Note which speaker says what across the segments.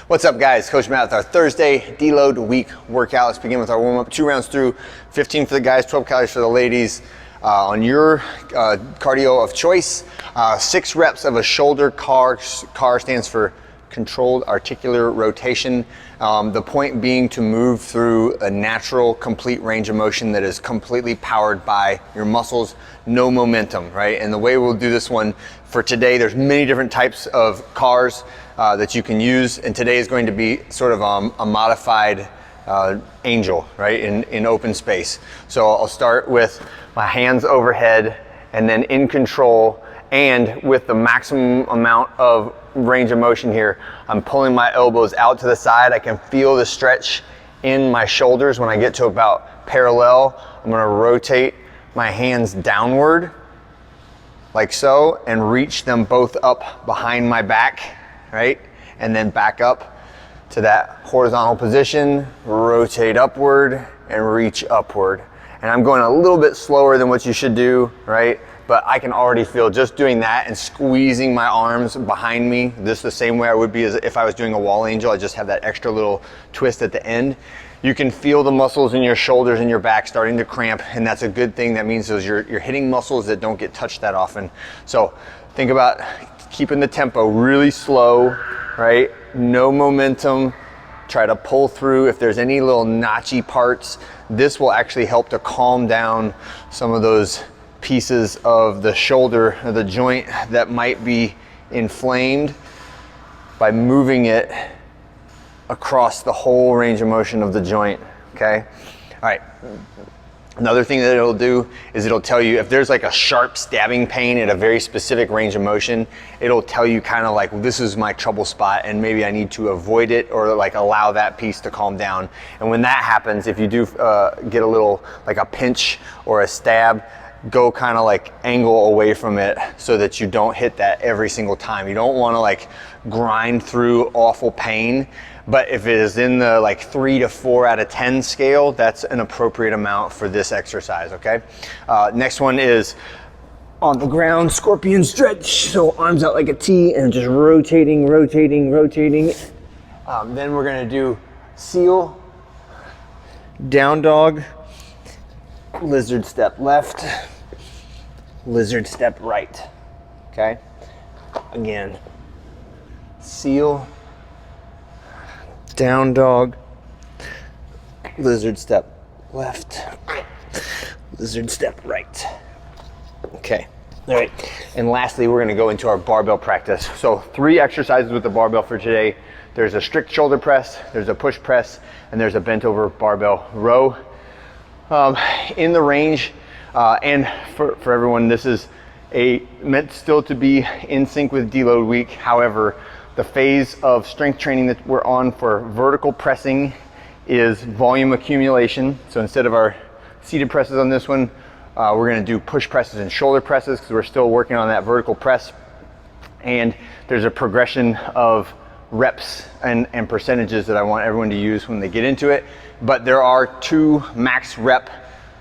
Speaker 1: What's up, guys? Coach Matt with our Thursday deload week workout. Let's begin with our warm-up. 2 rounds through, 15 for the guys, 12 calories for the ladies. On your cardio of choice, 6 reps of a shoulder CAR. CAR stands for controlled articular rotation. The point being to move through a natural, complete range of motion that is completely powered by your muscles, no momentum, right? And the way we'll do this one for today, there's many different types of CARs that you can use, and today is going to be sort of a modified angel, right, in open space. So I'll start with my hands overhead and then in control, and with the maximum amount of range of motion here, I'm pulling my elbows out to the side. I can feel the stretch in my shoulders. When I get to about parallel, I'm gonna rotate my hands downward like so and reach them both up behind my back, right? And then back up to that horizontal position, rotate upward and reach upward. And I'm going a little bit slower than what you should do, right? But I can already feel just doing that and squeezing my arms behind me, this the same way I would be as if I was doing a wall angel. I just have that extra little twist at the end. You can feel the muscles in your shoulders and your back starting to cramp, and that's a good thing. That means you're hitting muscles that don't get touched that often. So think about keeping the tempo really slow, right? No momentum. Try to pull through. If there's any little notchy parts, this will actually help to calm down some of those pieces of the shoulder or the joint that might be inflamed by moving it across the whole range of motion of the joint, okay? All right. Another thing that it'll do is it'll tell you if there's like a sharp stabbing pain at a very specific range of motion, it'll tell you kind of like, well, this is my trouble spot and maybe I need to avoid it or like allow that piece to calm down. And when that happens, if you do get a little like a pinch or a stab, go kind of like angle away from it so that you don't hit that every single time. You don't want to like grind through awful pain. But if it is in the like 3 to 4 out of 10 scale, that's an appropriate amount for this exercise, okay? Next one is on the ground, scorpion stretch. So arms out like a T and just rotating, rotating, rotating. Then we're gonna do seal, down dog, lizard step left, lizard step right, okay? Again, seal, down dog, lizard step left, lizard step right. Okay, all right. And lastly, we're gonna go into our barbell practice. So 3 exercises with the barbell for today. There's a strict shoulder press, there's a push press, and there's a bent over barbell row. In the range, and for everyone, this is meant still to be in sync with deload week. However, the phase of strength training that we're on for vertical pressing is volume accumulation. So instead of our seated presses on this one, we're gonna do push presses and shoulder presses because we're still working on that vertical press. And there's a progression of reps and percentages that I want everyone to use when they get into it. But there are 2 max rep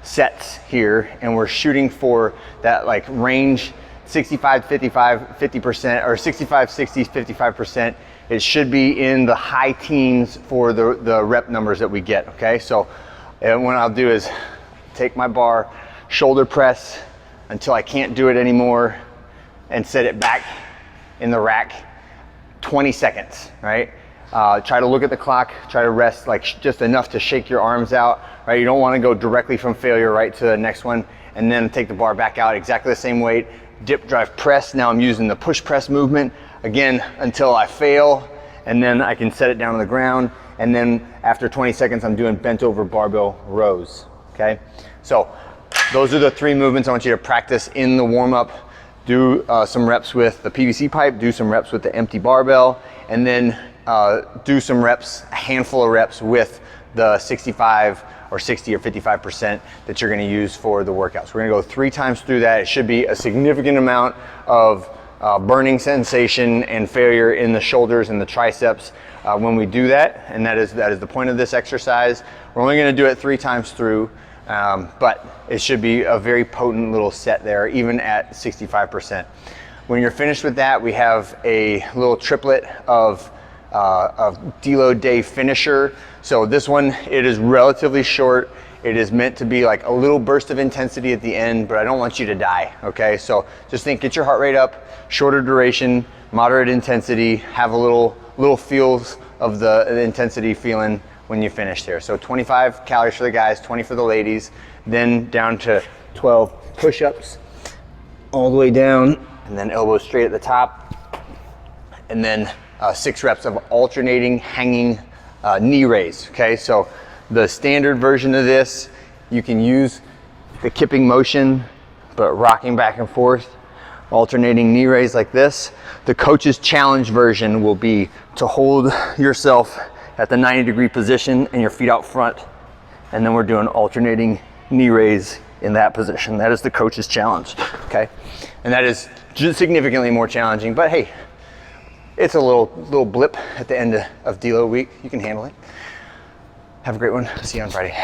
Speaker 1: sets here, and we're shooting for that like range 65, 55, 50%, or 65, 60, 55%. It should be in the high teens for the rep numbers that we get, okay? So what I'll do is take my bar, shoulder press until I can't do it anymore, and set it back in the rack, 20 seconds, right? Try to look at the clock, try to rest like just enough to shake your arms out, right? You don't wanna go directly from failure right to the next one, and then take the bar back out, exactly the same weight, dip, drive, press. Now I'm using the push press movement, again, until I fail, and then I can set it down on the ground, and then after 20 seconds, I'm doing bent over barbell rows, okay? So those are the 3 movements I want you to practice in the warm-up. Do some reps with the PVC pipe, do some reps with the empty barbell, and then do some reps, a handful of reps with the 65 or 60 or 55% that you're gonna use for the workouts. We're gonna go 3 times through that. It should be a significant amount of burning sensation and failure in the shoulders and the triceps when we do that, and that is the point of this exercise. We're only gonna do it 3 times through, but it should be a very potent little set there, even at 65%. When you're finished with that, we have a little triplet of a deload day finisher. So this one, it is relatively short. It is meant to be like a little burst of intensity at the end, but I don't want you to die, okay? So just think, get your heart rate up, shorter duration, moderate intensity, have a little feels of the intensity feeling when you finish here. So 25 calories for the guys, 20 for the ladies, then down to 12 push-ups all the way down, and then elbows straight at the top, and then 6 reps of alternating hanging knee raise, okay? So the standard version of this, you can use the kipping motion, but rocking back and forth, alternating knee raise like this. The coach's challenge version will be to hold yourself at the 90-degree position and your feet out front, and then we're doing alternating knee raise in that position. That is the coach's challenge, okay? And that is just significantly more challenging, but hey, it's a little blip at the end of deload week. You can handle it. Have a great one. See you on Friday.